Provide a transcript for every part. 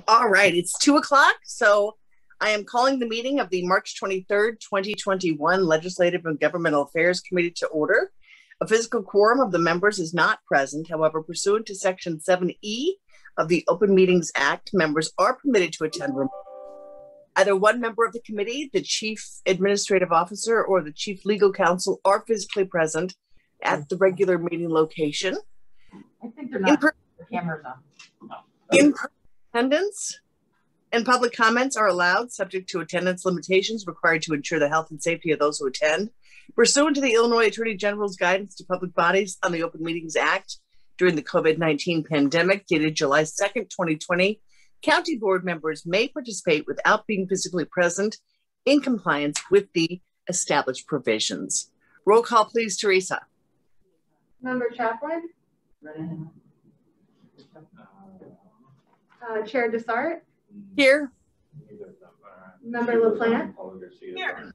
All right, it's 2 o'clock, so I am calling the meeting of the March 23rd, 2021 Legislative and Governmental Affairs Committee to order. A physical quorum of the members is not present. However, pursuant to Section 7E of the Open Meetings Act, members are permitted to attend remotely. Either one member of the committee, the chief administrative officer, or the chief legal counsel are physically present at the regular meeting location. I think they're not. The cameras on. In-person attendance and public comments are allowed, subject to attendance limitations required to ensure the health and safety of those who attend. Pursuant to the Illinois Attorney General's guidance to public bodies on the Open Meetings Act during the COVID-19 pandemic, dated July 2nd, 2020, county board members may participate without being physically present in compliance with the established provisions. Roll call, please, Teresa. Member Chaplin. Chair Dessart. Here. Member LaPlante. Here.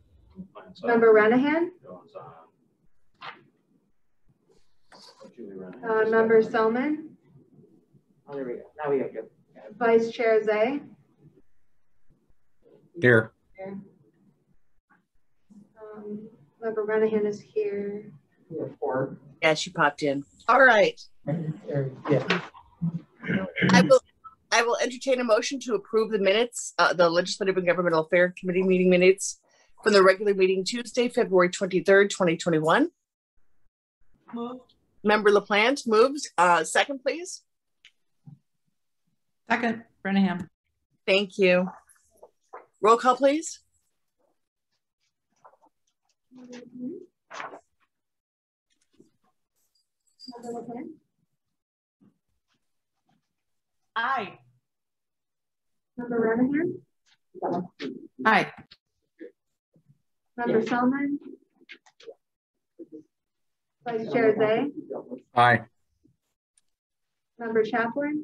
Member Renahan. Member Selman. Oh, there we go. Now we got you. Vice Chair Zay. Here. Member Renahan is here. We have 4. Yeah, she popped in. All right. Yeah. I will entertain a motion to approve the minutes, the Legislative and Governmental Affairs Committee meeting minutes from the regular meeting Tuesday, February 23rd, 2021. Move. Member LaPlante moves. Second, please. Second, Brenningham. Thank you. Roll call, please. Member LaPlante. Aye. Member Renahan. Aye. Member Selman. Vice Chair Zay. Aye. Member Chaplin.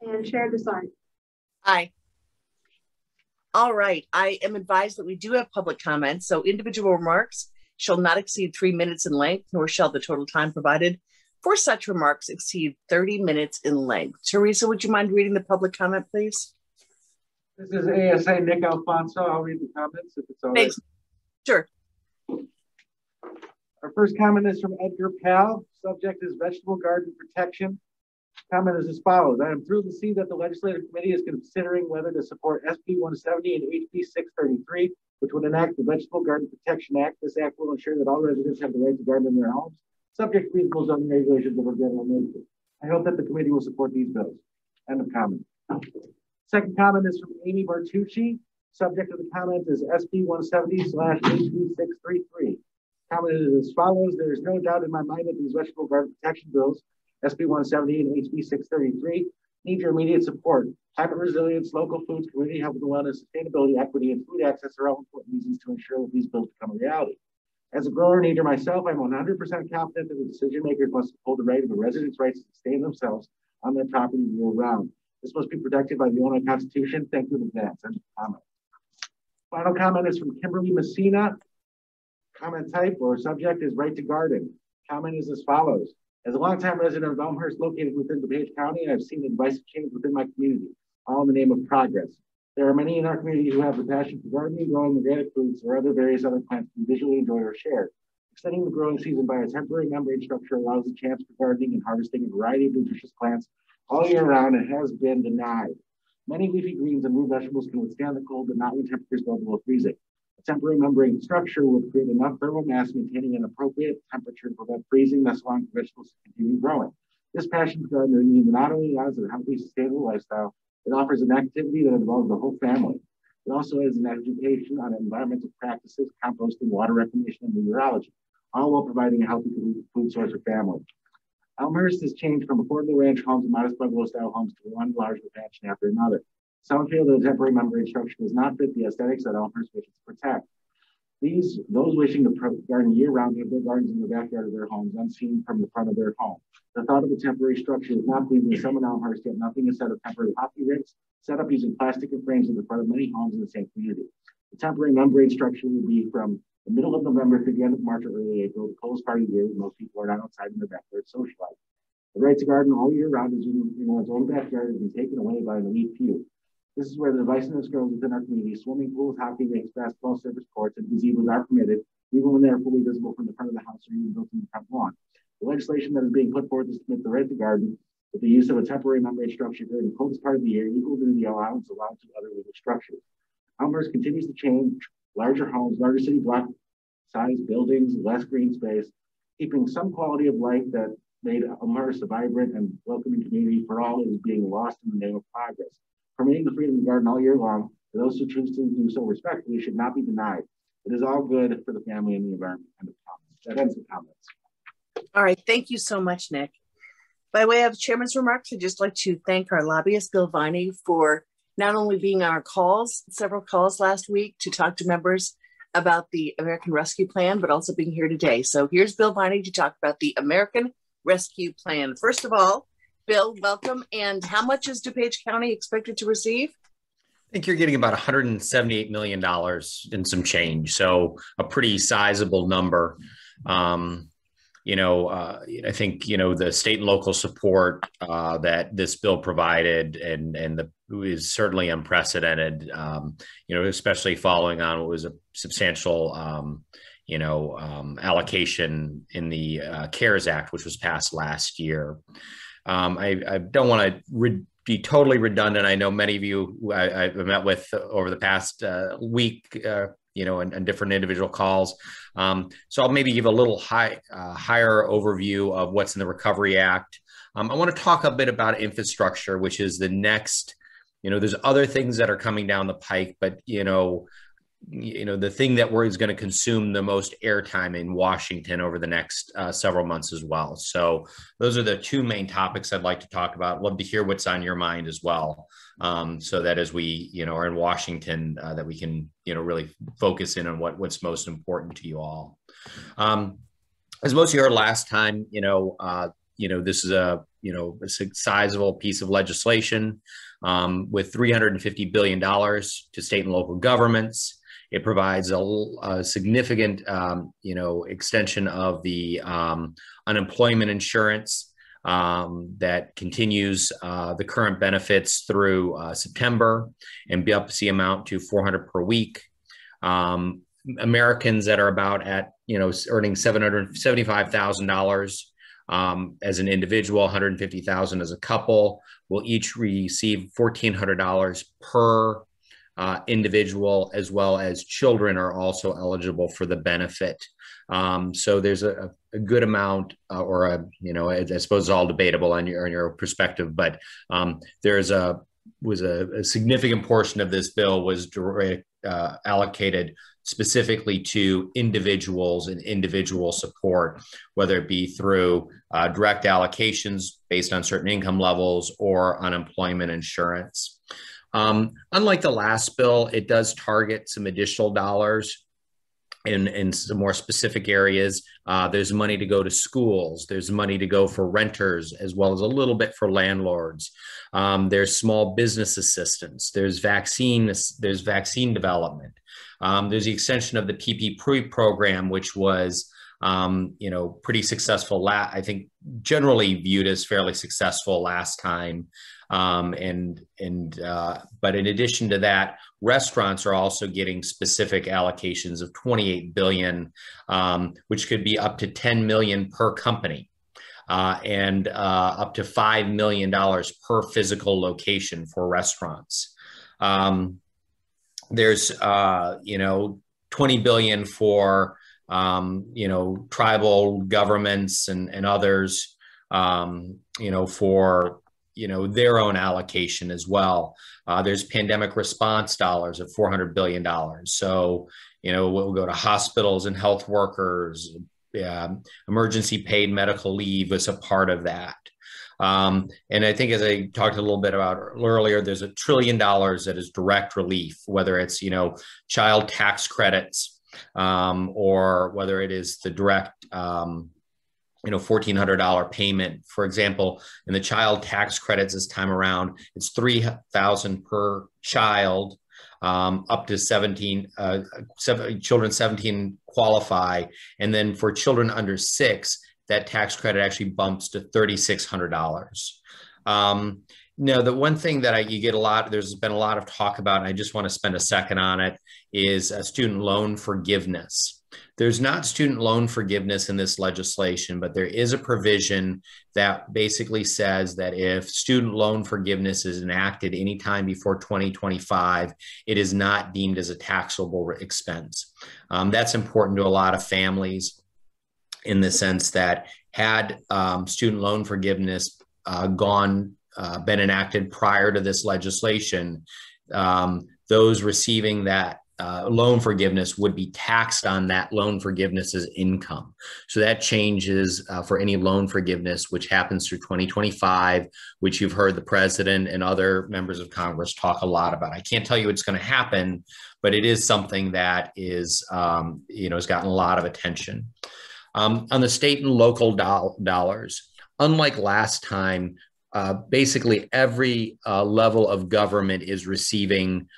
And Chair Dessart. Aye. All right. I am advised that we do have public comments, so individual remarks shall not exceed 3 minutes in length, nor shall the total time provided for such remarks exceed 30 minutes in length. Teresa, would you mind reading the public comment, please? This is ASA Nick Alfonso. I'll read the comments if it's all right. Thanks. Sure. Our first comment is from Edgar Pal. Subject is vegetable garden protection. Comment is as follows. I am thrilled to see that the Legislative Committee is considering whether to support SB 170 and HB 633, which would enact the Vegetable Garden Protection Act. This act will ensure that all residents have the right to garden in their homes, subject to reasonable zoning regulations of a general nature. I hope that the committee will support these bills. End of comment. Second comment is from Amy Bartucci. Subject of the comment is SB 170/HB 633. Comment is as follows. There is no doubt in my mind that these vegetable garden protection bills, SB 170 and HB 633, need your immediate support. Climate resilience, local foods, community health and wellness, sustainability, equity, and food access are all important reasons to ensure that these bills become a reality. As a grower and eater myself, I'm 100% confident that the decision makers must uphold the right of the residents' rights to sustain themselves on their property year-round. This must be protected by the Illinois Constitution. Thank you in advance. End of comment. Final comment is from Kimberly Messina. Comment type or subject is right to garden. Comment is as follows. As a longtime resident of Elmhurst located within DuPage County, I've seen the divisive change within my community, all in the name of progress. There are many in our community who have the passion for gardening, growing organic foods, or various other plants to visually enjoy or share. Extending the growing season by a temporary membrane structure allows the chance for gardening and harvesting a variety of nutritious plants all year round and has been denied. Many leafy greens and root vegetables can withstand the cold, but not when temperatures go below freezing. A temporary membrane structure will create enough thermal mass maintaining an appropriate temperature to prevent freezing, thus allowing vegetables to continue growing. This passion for gardening not only allows a healthy, sustainable lifestyle, it offers an activity that involves the whole family. It also is an education on environmental practices, composting, water reclamation, and meteorology, all while providing a healthy food source for families. Elmhurst has changed from affordable ranch homes and modest bungalow-style homes to one large mansion after another. Some feel that a temporary membrane structure does not fit the aesthetics that Elmhurst wishes to protect. Those wishing to garden year-round have their gardens in the backyard of their homes, unseen from the front of their home. The thought of a temporary structure is not pleasing to some in Elmhurst, yet nothing is said of temporary hockey rinks set up using plastic and frames in the front of many homes in the same community. The temporary membrane structure will be from the middle of November to the end of March or early April, the coldest part of the year when most people are not outside in their backyard socializing. The right to garden all year round is in one's own backyard has been taken away by an elite few. This is where the licensed girls within our community, swimming pools, hockey rinks, basketball service courts, and gazebos are permitted, even when they are fully visible from the front of the house or even built in the front lawn. The legislation that is being put forth is to permit the right to garden with the use of a temporary man-made structure during the coldest part of the year, equal to the allowance allowed to other legal structures. Elmhurst continues to change, larger homes, larger city block size buildings, less green space, keeping some quality of life that made Elmhurst a vibrant and welcoming community for all is being lost in the name of progress. Permitting the freedom to garden all year long for those who choose to do so respectfully should not be denied. It is all good for the family and the environment. That ends the comments. All right, thank you so much, Nick. By way of chairman's remarks, I'd just like to thank our lobbyist, Bill Viney, for not only being on our calls, several calls last week to talk to members about the American Rescue Plan, but also being here today. So here's Bill Viney to talk about the American Rescue Plan. First of all, Bill, welcome. And how much is DuPage County expected to receive? I think you're getting about $178 million in some change. So a pretty sizable number. I think, the state and local support that this bill provided and is certainly unprecedented, especially following on what was a substantial, allocation in the CARES Act, which was passed last year. I don't want to be totally redundant. I know many of you I've met with over the past week, and different individual calls. So I'll maybe give a little higher overview of what's in the Recovery Act. I want to talk a bit about infrastructure, which is the next, there's other things that are coming down the pike, but, the thing that is going to consume the most airtime in Washington over the next several months as well. So those are the two main topics I'd like to talk about. Love to hear what's on your mind as well. So that as we, are in Washington, that we can, really focus in on what's most important to you all. As most of you heard last time, this is a sizable piece of legislation with $350 billion to state and local governments. It provides a significant, extension of the unemployment insurance that continues the current benefits through September and ups the amount to $400 per week. Americans that are about at, earning $775,000 as an individual, $150,000 as a couple, will each receive $1,400 per individual, as well as children are also eligible for the benefit. So there's a good amount, I suppose it's all debatable on your perspective, but was a significant portion of this bill was allocated specifically to individuals and individual support, whether it be through direct allocations based on certain income levels or unemployment insurance. Unlike the last bill, it does target some additional dollars in some more specific areas. There's money to go to schools. There's money to go for renters, as well as a little bit for landlords. There's small business assistance. There's vaccine development. There's the extension of the PPP program, which was pretty successful. I think generally viewed as fairly successful last time. But in addition to that, restaurants are also getting specific allocations of $28 billion, which could be up to $10 million per company, and up to $5 million per physical location for restaurants. There's $20 billion for tribal governments and others, for their own allocation as well. There's pandemic response dollars of $400 billion. So, we'll go to hospitals and health workers. Emergency paid medical leave is a part of that. And I think, as I talked a little bit about earlier, there's $1 trillion that is direct relief, whether it's, child tax credits, or whether it is the direct, $1,400 payment. For example, in the child tax credits this time around, it's $3,000 per child, up to 17, children 17 qualify. And then for children under 6, that tax credit actually bumps to $3,600. No, the one thing that you get there's been a lot of talk about, and I just want to spend a second on it, is student loan forgiveness. There's not student loan forgiveness in this legislation, but there is a provision that basically says that if student loan forgiveness is enacted anytime before 2025, it is not deemed as a taxable expense. That's important to a lot of families in the sense that had student loan forgiveness been enacted prior to this legislation, those receiving that loan forgiveness would be taxed on that loan forgiveness as income. So that changes for any loan forgiveness, which happens through 2025, which you've heard the president and other members of Congress talk a lot about. I can't tell you it's going to happen, but it is something that is, has gotten a lot of attention. On the state and local dollars, unlike last time, basically every level of government is receiving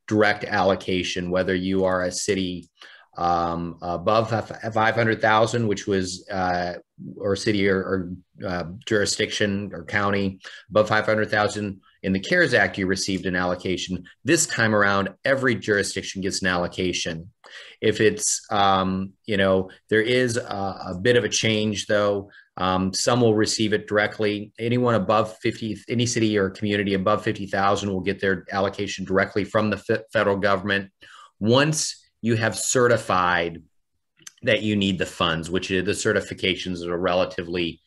direct allocation, whether you are a city above 500,000, which was, or city or jurisdiction or county above 500,000. In the CARES Act, you received an allocation. This time around, every jurisdiction gets an allocation. If it's, there is a bit of a change though. Some will receive it directly. Anyone above 50, any city or community above 50,000 will get their allocation directly from the federal government. Once you have certified that you need the funds, which is the certifications are a relatively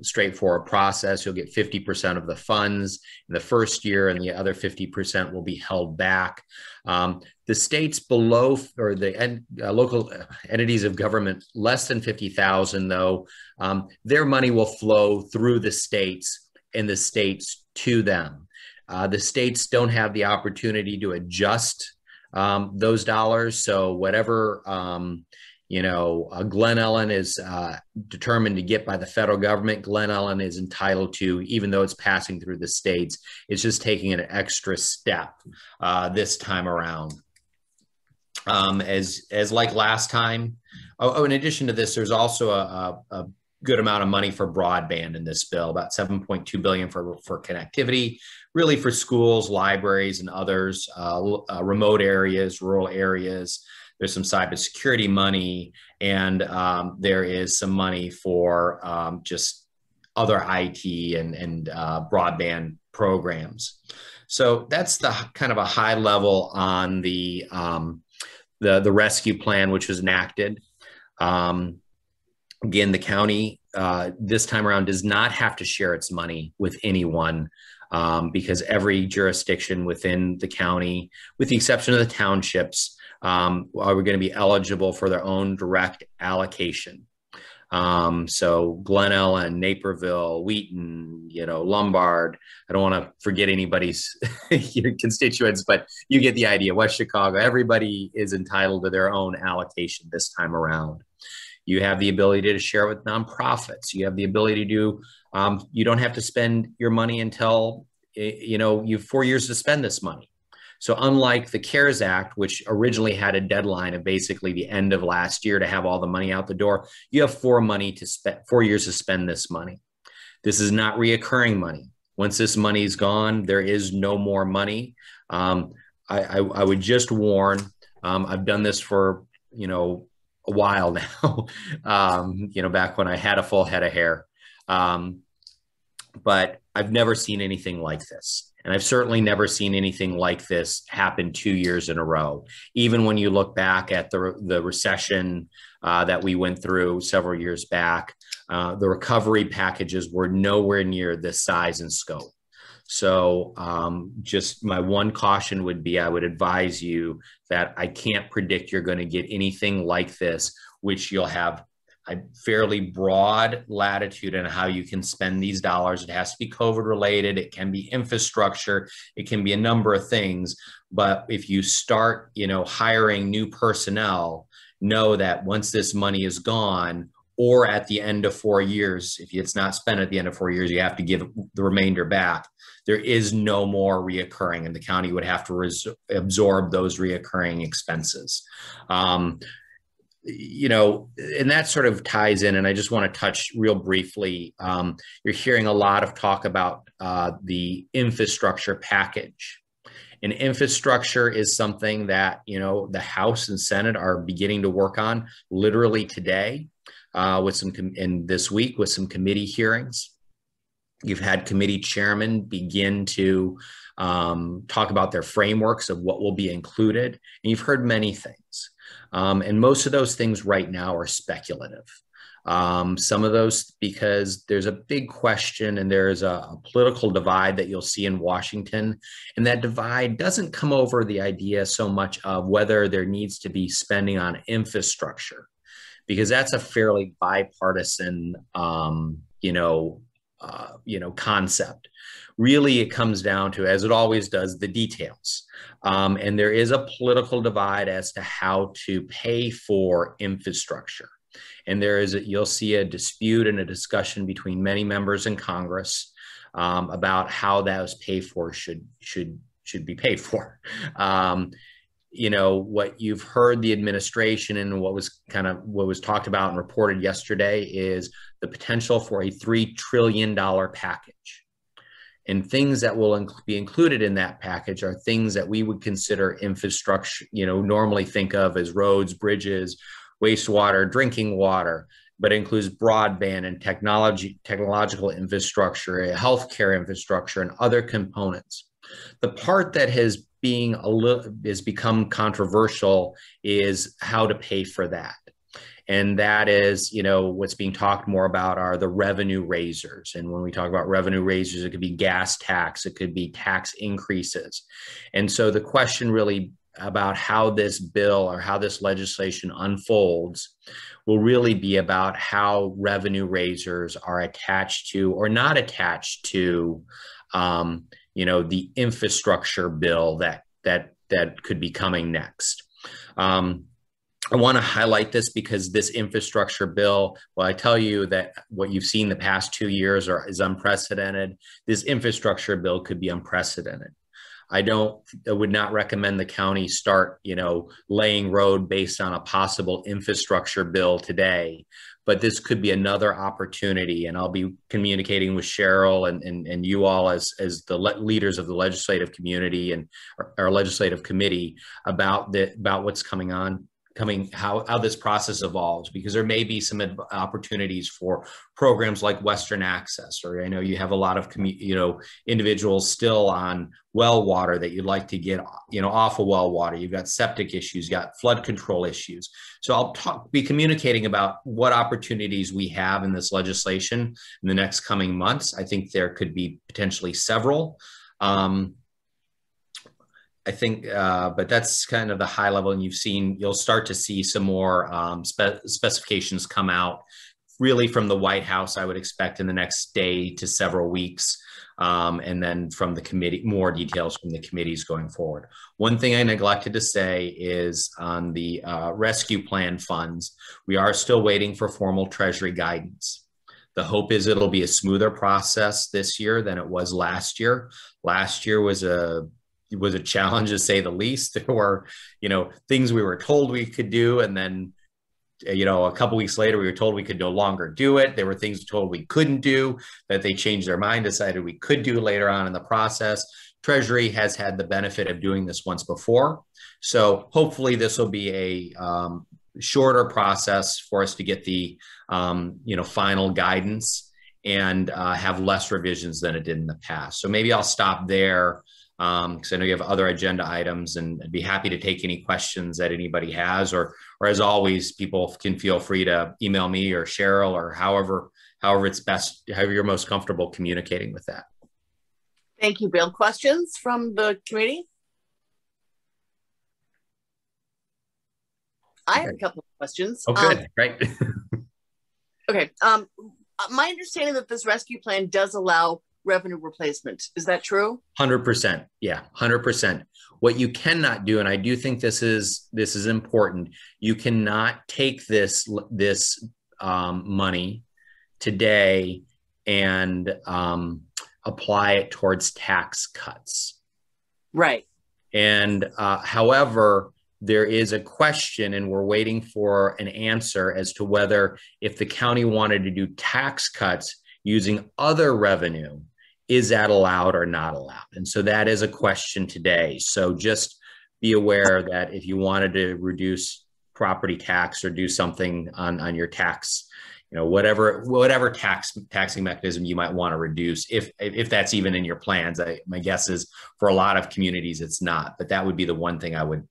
straightforward process. You'll get 50% of the funds in the first year, and the other 50% will be held back. The states below, or the local entities of government less than 50,000, though, their money will flow through the states and the states to them. The states don't have the opportunity to adjust those dollars. So whatever, Glen Ellen is determined to get by the federal government, Glen Ellen is entitled to, even though it's passing through the states. It's just taking an extra step this time around. As like last time. In addition to this, there's also a good amount of money for broadband in this bill, about $7.2 billion for connectivity, really for schools, libraries, and others, remote areas, rural areas. There's some cybersecurity money, and there is some money for just other IT and broadband programs. So that's the kind of a high level on the rescue plan, which was enacted. Again, the county this time around does not have to share its money with anyone because every jurisdiction within the county, with the exception of the townships, are going to be eligible for their own direct allocation. So Glen Ellen, Naperville, Wheaton, Lombard. I don't want to forget anybody's constituents, but you get the idea. West Chicago, everybody is entitled to their own allocation this time around. You have the ability to share with nonprofits. You have the ability to, you don't have to spend your money until, you have 4 years to spend this money. So unlike the CARES Act, which originally had a deadline of basically the end of last year to have all the money out the door, you have 4 years to spend this money. This is not reoccurring money. Once this money is gone, there is no more money. I would just warn, I've done this for, a while now, back when I had a full head of hair. But I've never seen anything like this. And I've certainly never seen anything like this happen 2 years in a row. Even when you look back at the recession that we went through several years back, the recovery packages were nowhere near this size and scope. So just my one caution would be, I would advise you that I can't predict you're going to get anything like this, which you'll have a fairly broad latitude in how you can spend these dollars. It has to be COVID related. It can be infrastructure. It can be a number of things. But if you start, hiring new personnel, know that once this money is gone, or at the end of 4 years, if it's not spent at the end of 4 years, you have to give the remainder back. There is no more reoccurring, and the county would have to absorb those reoccurring expenses. and that sort of ties in, and I just want to touch real briefly. You're hearing a lot of talk about the infrastructure package. And infrastructure is something that, the House and Senate are beginning to work on literally today in this week with some committee hearings. You've had committee chairmen begin to talk about their frameworks of what will be included. And you've heard many things. And most of those things right now are speculative. Some of those because there's a big question and there's a political divide that you'll see in Washington. And that divide doesn't come over the idea so much of whether there needs to be spending on infrastructure, because that's a fairly bipartisan, concept. Really, it comes down to, as it always does, the details. And there is a political divide as to how to pay for infrastructure. And you'll see a dispute and a discussion between many members in Congress about how those pay for should be paid for. What you've heard the administration and what was talked about and reported yesterday is the potential for a $3 trillion package. And things that will be included in that package are things that we would consider infrastructure, normally think of as roads, bridges, wastewater, drinking water, but it includes broadband and technological infrastructure, healthcare infrastructure, and other components. The part that has become controversial is how to pay for that. And that is, what's being talked more about are the revenue raisers. And when we talk about revenue raisers, it could be gas tax, it could be tax increases. And so the question really about how this bill or how this legislation unfolds will really be about how revenue raisers are attached to or not attached to, the infrastructure bill that could be coming next. I want to highlight this because this infrastructure bill, well, I tell you that what you've seen the past 2 years is unprecedented. This infrastructure bill could be unprecedented. I would not recommend the county start, laying road based on a possible infrastructure bill today, but this could be another opportunity. And I'll be communicating with Cheryl and you all as the leaders of the legislative community and our legislative committee about what's how this process evolves, because there may be some opportunities for programs like Western Access, or I know you have a lot of individuals still on well water that you'd like to get off of well water. You've got septic issues, you've got flood control issues. So I'll be communicating about what opportunities we have in this legislation in the next coming months. I think there could be potentially several. I think, but that's kind of the high level, and you'll start to see some more specifications come out really from the White House, I would expect in the next day to several weeks. And then from the committee, more details from the committees going forward. One thing I neglected to say is on the rescue plan funds, we are still waiting for formal Treasury guidance. The hope is it'll be a smoother process this year than it was last year. Last year was a challenge, to say the least. There were, things we were told we could do, and then, a couple weeks later, we were told we could no longer do it. There were things told we couldn't do that they changed their mind, decided we could do later on in the process. Treasury has had the benefit of doing this once before. So hopefully this will be a shorter process for us to get the, final guidance and have less revisions than it did in the past. So maybe I'll stop there, because I know you have other agenda items, and I'd be happy to take any questions that anybody has, or as always, people can feel free to email me or Cheryl, or however it's best, however you're most comfortable communicating with that. Thank you, Bill. Questions from the committee? I have a couple of questions. Oh, good, right. Okay. My understanding that this rescue plan does allow revenue replacement. Is that true? 100%. Yeah, 100%. What you cannot do, and I do think this is important, you cannot take this money today and apply it towards tax cuts. Right. And however, there is a question, and we're waiting for an answer as to whether if the county wanted to do tax cuts using other revenue, is that allowed or not allowed? And so that is a question today. So just be aware that if you wanted to reduce property tax or do something on your tax, you know, whatever taxing mechanism you might want to reduce, if that's even in your plans. My guess is for a lot of communities it's not, but that would be the one thing I would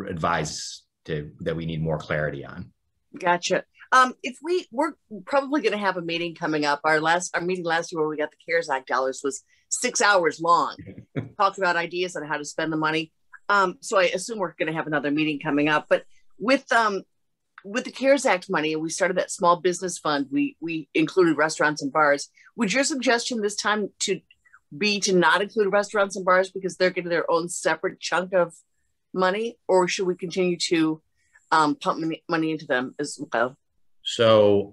advise that we need more clarity on. Gotcha. If we're probably going to have a meeting coming up. Our meeting last year where we got the CARES Act dollars was 6 hours long. Talked about ideas on how to spend the money. So I assume we're going to have another meeting coming up. But with the CARES Act money, and we started that small business fund, we included restaurants and bars. Would your suggestion this time to not include restaurants and bars because they're getting their own separate chunk of money, or should we continue to pump money into them as well? So,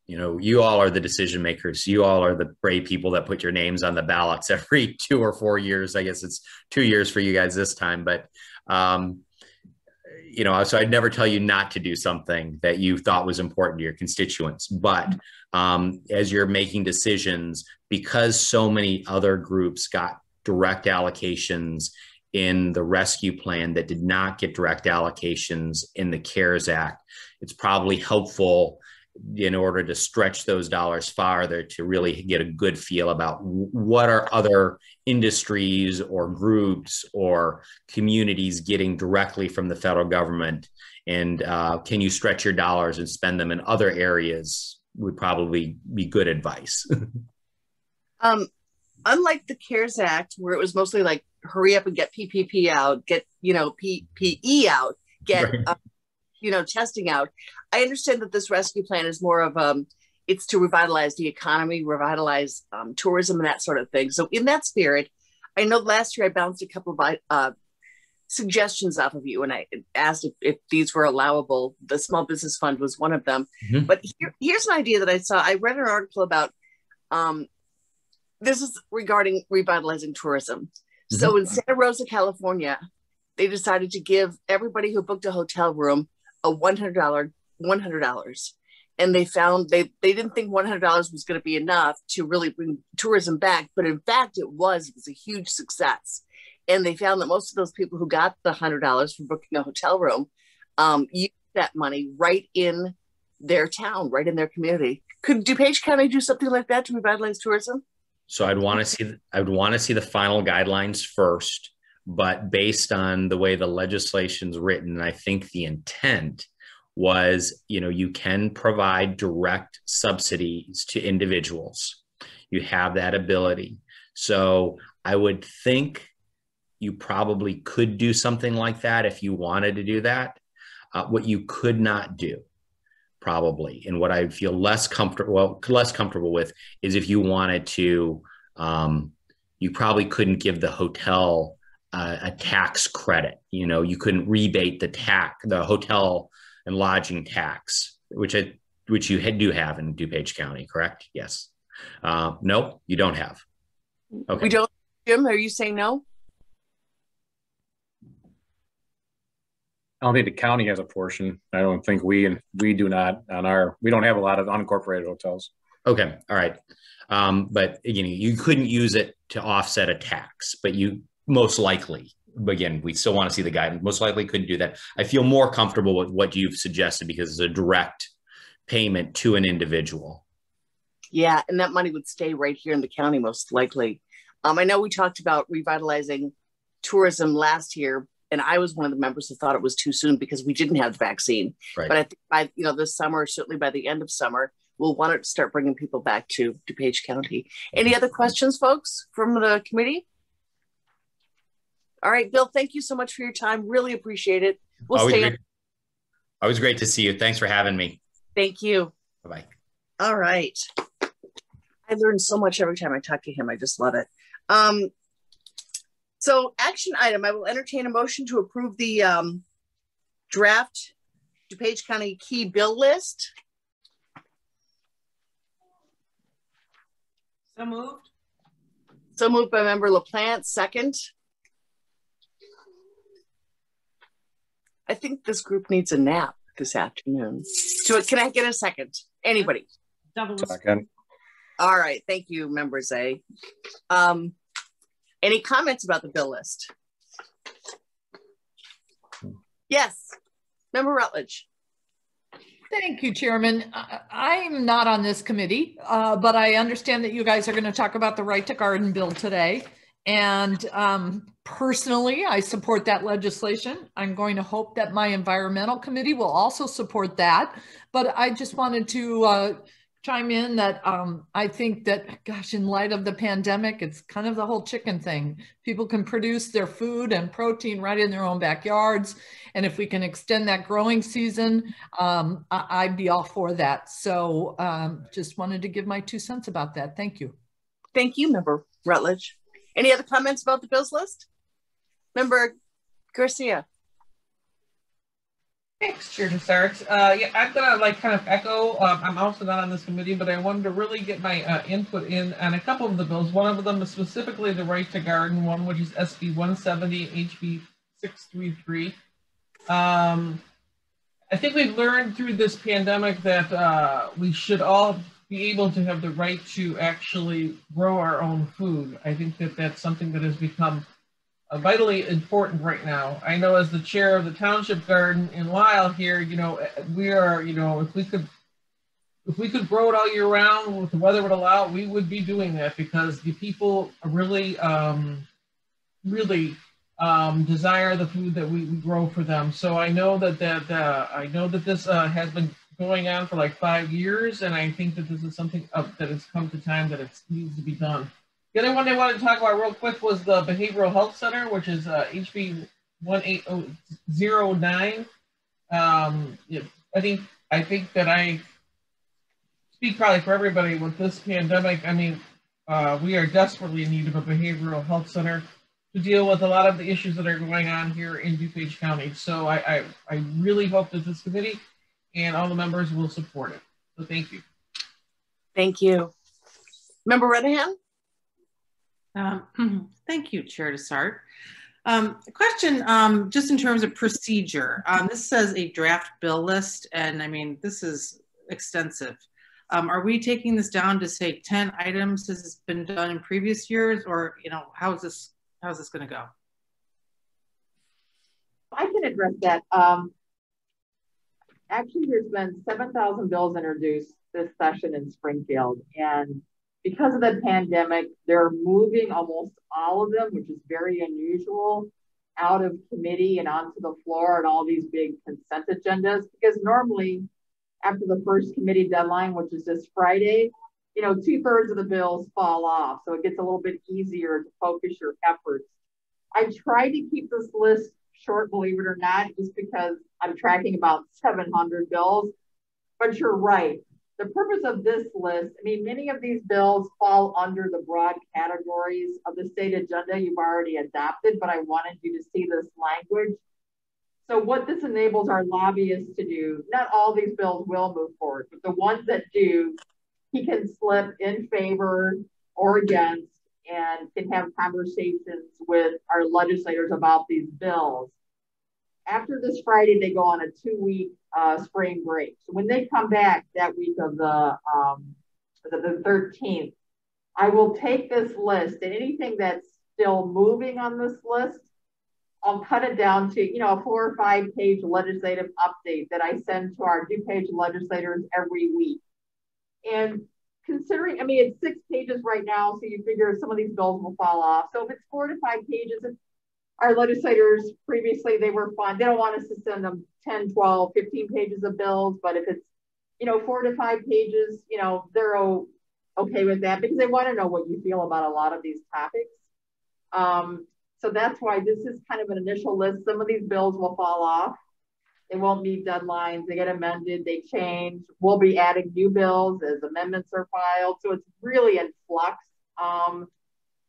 you know, you all are the decision makers. You all are the brave people that put your names on the ballots every 2 or 4 years. I guess it's 2 years for you guys this time, but, you know, so I'd never tell you not to do something that you thought was important to your constituents. But as you're making decisions, because so many other groups got direct allocations in the rescue plan that did not get direct allocations in the CARES Act, it's probably helpful in order to stretch those dollars farther to really get a good feel about what are other industries or groups or communities getting directly from the federal government, and can you stretch your dollars and spend them in other areas would probably be good advice. Unlike the CARES Act, where it was mostly like, hurry up and get PPP out, get, you know, PPE out, get, right. You know, testing out. I understand that this rescue plan is more of, it's to revitalize the economy, revitalize tourism and that sort of thing. So in that spirit, I know last year I bounced a couple of suggestions off of you, and I asked if these were allowable. The Small Business Fund was one of them. Mm-hmm. But here's an idea that I saw. I read an article about, this is regarding revitalizing tourism. Mm-hmm. So in Santa Rosa, California, they decided to give everybody who booked a hotel room a $100. And they found they didn't think $100 was going to be enough to really bring tourism back. But in fact, it was a huge success. And they found that most of those people who got the $100 for booking a hotel room used that money right in their town, right in their community. Could DuPage County do something like that to revitalize tourism? So I would want to see the final guidelines first, but based on the way the legislation's written, I think the intent was, you know, you can provide direct subsidies to individuals. You have that ability. So I would think you probably could do something like that if you wanted to do that. What you could not do, probably, and what I feel less comfortable with is if you wanted to, you probably couldn't give the hotel a tax credit. You know, you couldn't rebate the hotel and lodging tax, which you do have in DuPage County, correct? Yes. No, you don't have. Okay. We don't. Jim, are you saying no? I don't think the county has a portion. I don't think we do not we don't have a lot of unincorporated hotels. Okay. All right. But again, you couldn't use it to offset a tax, but you most likely, again, we still want to see the guidance, most likely couldn't do that. I feel more comfortable with what you've suggested because it's a direct payment to an individual. Yeah. And that money would stay right here in the county, most likely. I know we talked about revitalizing tourism last year, and I was one of the members who thought it was too soon because we didn't have the vaccine. Right. But I think by this summer, certainly by the end of summer, we'll want to start bringing people back to DuPage County. Any other questions, folks, from the committee? All right, Bill, thank you so much for your time. Really appreciate it. We'll stay. Always great to see you. Thanks for having me. Thank you. Bye-bye. All right. I learn so much every time I talk to him. I just love it. So action item, I will entertain a motion to approve the draft DuPage County key bill list. So moved. So moved by member LaPlante, second. I think this group needs a nap this afternoon. So can I get a second? Anybody? Second. All right. Thank you, Member Zay. Any comments about the bill list? Yes. Member Rutledge. Thank you, Chairman. I'm not on this committee, but I understand that you guys are going to talk about the Right to Garden bill today. And personally, I support that legislation. I'm going to hope that my environmental committee will also support that. But I just wanted to chime in that I think that, gosh, in light of the pandemic, it's kind of the whole chicken thing. People can produce their food and protein right in their own backyards. And if we can extend that growing season, I'd be all for that. So just wanted to give my 2 cents about that. Thank you. Thank you, Member Rutledge. Any other comments about the bills list? Member Garcia. Thanks, Chair DeSart. Yeah, I'm gonna kind of echo. I'm also not on this committee, but I wanted to really get my input in on a couple of the bills. One of them is specifically the Right to Garden one, which is SB 170, HB 633. I think we've learned through this pandemic that we should all be able to have the right to actually grow our own food. I think that that's something that has become vitally important right now. I know as the chair of the township garden in Lisle here, we are, if we could grow it all year round, if the weather would allow, we would be doing that because the people really desire the food that we grow for them. So I know that this has been going on for like 5 years, and I think that this is something that has come to time that it needs to be done. The other one I wanted to talk about real quick was the Behavioral Health Center, which is HB 1809. I think that I speak probably for everybody with this pandemic. I mean, we are desperately in need of a behavioral health center to deal with a lot of the issues that are going on here in DuPage County. So I really hope that this committee and all the members will support it. So thank you. Thank you. Member Renahan? Thank you, Chair DeSart. A question just in terms of procedure. This says a draft bill list, and I mean, this is extensive. Are we taking this down to say 10 items as it's been done in previous years, or how's this going to go? I can address that. Actually, there's been 7,000 bills introduced this session in Springfield, and because of the pandemic, they're moving almost all of them, which is very unusual, out of committee and onto the floor and all these big consent agendas, because normally after the first committee deadline, which is this Friday, 2/3 of the bills fall off. So it gets a little bit easier to focus your efforts. I try to keep this list short, believe it or not, just because I'm tracking about 700 bills, but you're right. The purpose of this list, I mean, many of these bills fall under the broad categories of the state agenda you've already adopted, but I wanted you to see this language. So what this enables our lobbyists to do, not all these bills will move forward, but the ones that do, he can slip in favor or against and can have conversations with our legislators about these bills. After this Friday, they go on a 2-week spring break. So when they come back that week of the 13th, I will take this list and anything that's still moving on this list, I'll cut it down to, a 4 or 5 page legislative update that I send to our DuPage legislators every week. And considering, I mean, it's 6 pages right now, so you figure some of these bills will fall off. So if it's 4 to 5 pages, our legislators previously, they were fine. They don't want us to send them 10, 12, 15 pages of bills, but if it's, 4 to 5 pages, they're okay with that because they want to know what you feel about a lot of these topics. So that's why this is kind of an initial list. Some of these bills will fall off. They won't meet deadlines. They get amended, they change. We'll be adding new bills as amendments are filed. So it's really in flux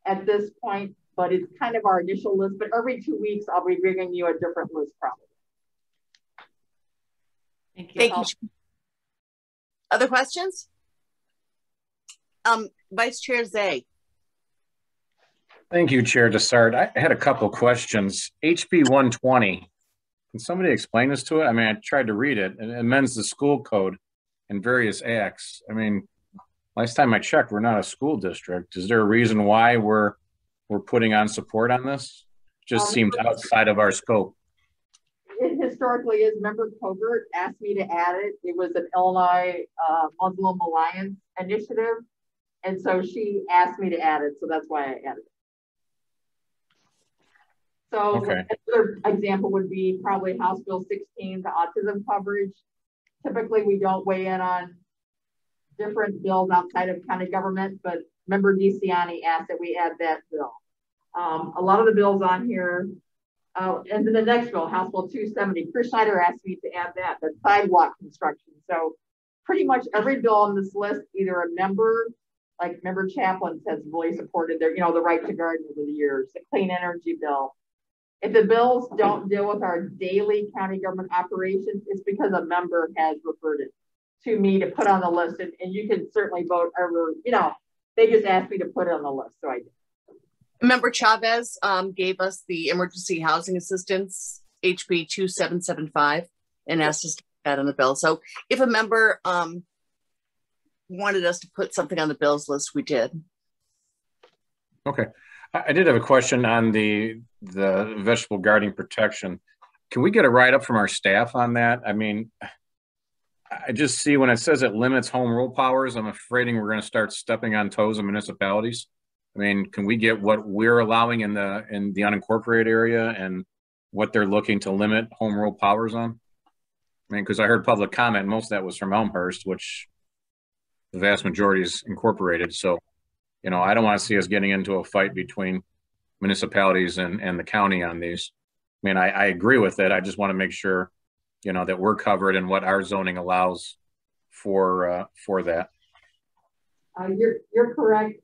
at this point, but it's kind of our initial list. But every 2 weeks, I'll be bringing you a different list probably. Thank you. Thank you. Other questions? Vice Chair Zay. Thank you, Chair DeSart. I had a couple questions. HB 120, Can somebody explain this to it? I mean, I tried to read it, and it amends the school code and various acts. I mean, last time I checked, we're not a school district. Is there a reason why we're putting on support on this? Just seems outside of our scope. It historically is. Member Covert asked me to add it. It was an Illinois Muslim Alliance initiative. And so she asked me to add it. So that's why I added it. So okay. Another example would be probably House Bill 16, the autism coverage. Typically, we don't weigh in on different bills outside of county government, but Member DeCiani asked that we add that bill. A lot of the bills on here, and then the next bill, House Bill 270, Chris Schneider asked me to add that sidewalk construction. So pretty much every bill on this list, either a member, like Member Chaplin has really supported their, the right to garden over the years, the clean energy bill. If the bills don't deal with our daily county government operations, it's because a member has referred it to me to put on the list. And you can certainly vote over, they just asked me to put it on the list. So I did. Member Chavez gave us the emergency housing assistance, HB 2775, and asked us to put that on the bill. So if a member wanted us to put something on the bills list, we did. Okay. I did have a question on the vegetable gardening protection. Can we get a write-up from our staff on that? I mean, I just see when it says it limits home rule powers, I'm afraid we're going to start stepping on toes of municipalities. I mean, can we get what we're allowing in the unincorporated area and what they're looking to limit home rule powers on? I mean, because I heard public comment, most of that was from Elmhurst, which the vast majority is incorporated. So, I don't want to see us getting into a fight between municipalities and the county on these. I mean, I agree with it. I just want to make sure, that we're covered and what our zoning allows for that. You're correct.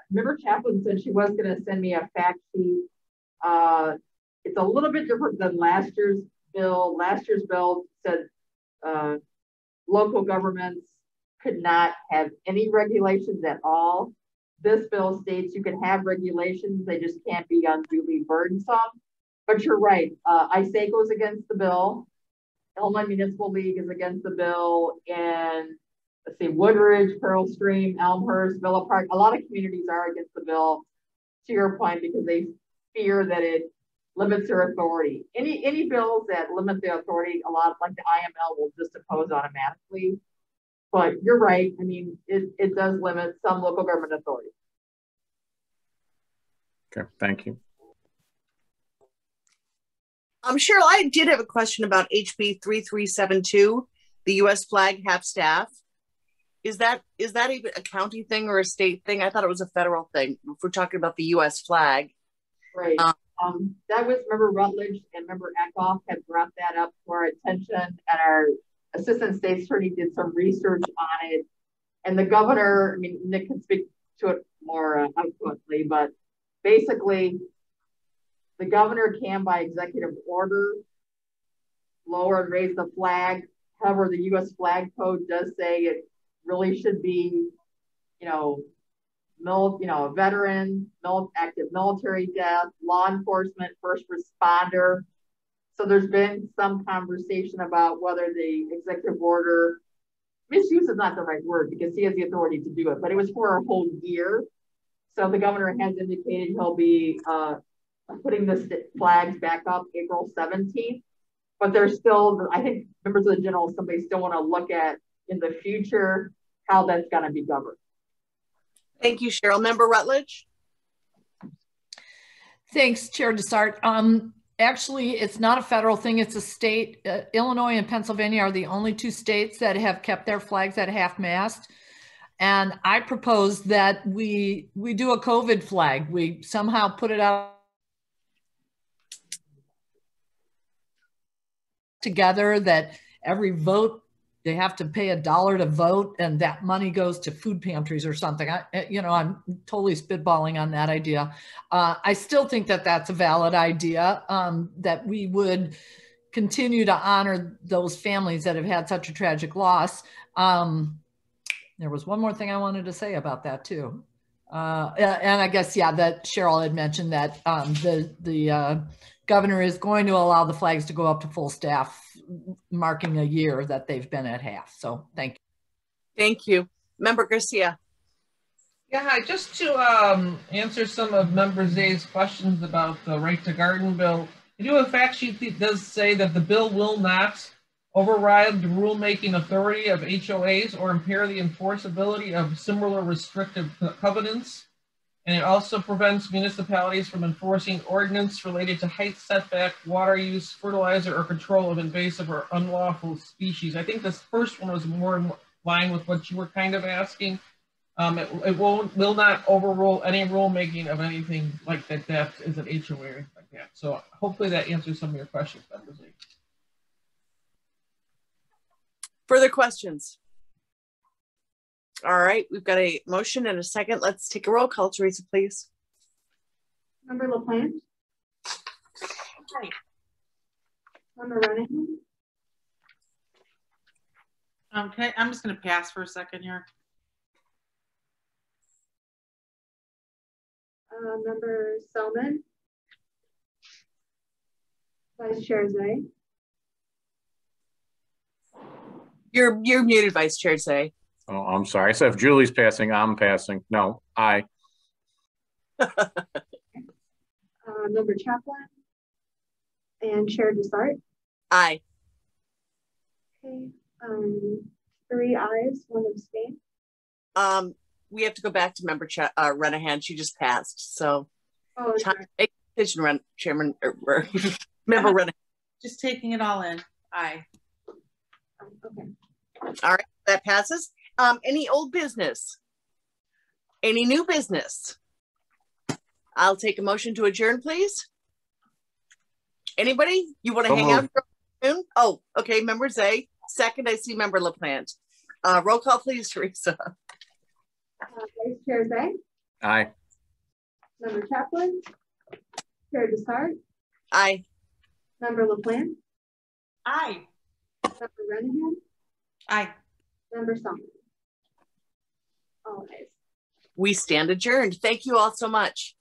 Member Chaplin said she was going to send me a fact sheet. It's a little bit different than last year's bill. Last year's bill said local governments could not have any regulations at all. This bill states you can have regulations, they just can't be unduly burdensome. But you're right, ISACO is against the bill. Illinois Municipal League is against the bill, and let's see, Woodridge, Pearl Stream, Elmhurst, Villa Park, a lot of communities are against the bill, to your point, because they fear that it limits their authority. Any bills that limit the authority, a lot like the IML will just oppose automatically. But you're right, I mean, it does limit some local government authority. Okay, thank you. Cheryl, I did have a question about HB 3372, the U.S. flag half staff. Is that even a county thing or a state thing? I thought it was a federal thing. If we're talking about the U.S. flag. Right. That was Member Rutledge and Member Eckhoff had brought that up to our attention, and our Assistant State Attorney did some research on it. And the governor, I mean, Nick can speak to it more eloquently, but basically, the governor can, by executive order, lower and raise the flag. However, the U.S. flag code does say it really should be, veteran, active military death, law enforcement, first responder. So there's been some conversation about whether the executive order, misuse is not the right word because he has the authority to do it, but it was for a whole year. So the governor has indicated he'll be putting the flags back up April 17th, but there's still, I think members of the General Assembly still want to look at in the future how that's going to be governed. Thank you, Cheryl. Member Rutledge. Thanks, Chair Dessart. Actually, it's not a federal thing, it's a state. Illinois and Pennsylvania are the only two states that have kept their flags at half-mast. And I propose that we do a COVID flag. We somehow put it out together that every vote, they have to pay $1 to vote, and that money goes to food pantries or something. I'm totally spitballing on that idea. I still think that that's a valid idea, that we would continue to honor those families that have had such a tragic loss. There was one more thing I wanted to say about that too. And I guess, yeah, that Cheryl had mentioned that the governor is going to allow the flags to go up to full staff, marking a year that they've been at half. So thank you. Thank you. Member Garcia. Yeah, just to answer some of Member Zay's questions about the Right to Garden bill, I do have a fact sheet that does say that the bill will not override the rulemaking authority of HOAs or impair the enforceability of similar restrictive covenants. And it also prevents municipalities from enforcing ordinance related to height setback, water use, fertilizer, or control of invasive or unlawful species. I think this first one was more in line with what you were kind of asking. It will not overrule any rulemaking of anything like that is an HOA or anything like that. So hopefully that answers some of your questions, members. Further questions? All right, we've got a motion and a second. Let's take a roll call, Teresa, please. Member LaPlante? Aye. Member Renahan? Okay, I'm just going to pass for a second here. Member Selman? Vice Chair Zay? You're muted, Vice Chair Zay. Oh, I'm sorry. So if Julie's passing, I'm passing. No, aye. Member Chaplin? And Chair Desart? Aye. Okay, 3 ayes, 1 abstain. We have to go back to Member Renahan. She just passed, so Oh, time sorry. to make a decision, Chairman or Member Renahan. Just taking it all in. Aye. Okay. All right, that passes. Any old business? Any new business? I'll take a motion to adjourn, please. Anybody? You want to hang out for a afternoon? Oh, okay. Member Zay. Second, I see Member LaPlante. Roll call, please, Teresa. Vice Chair Zay? Aye. Member Chaplin? Chair Desart? Aye. Member LaPlante? Aye. Member Renahan? Aye. Member Selman? All ayes. We stand adjourned. Thank you all so much.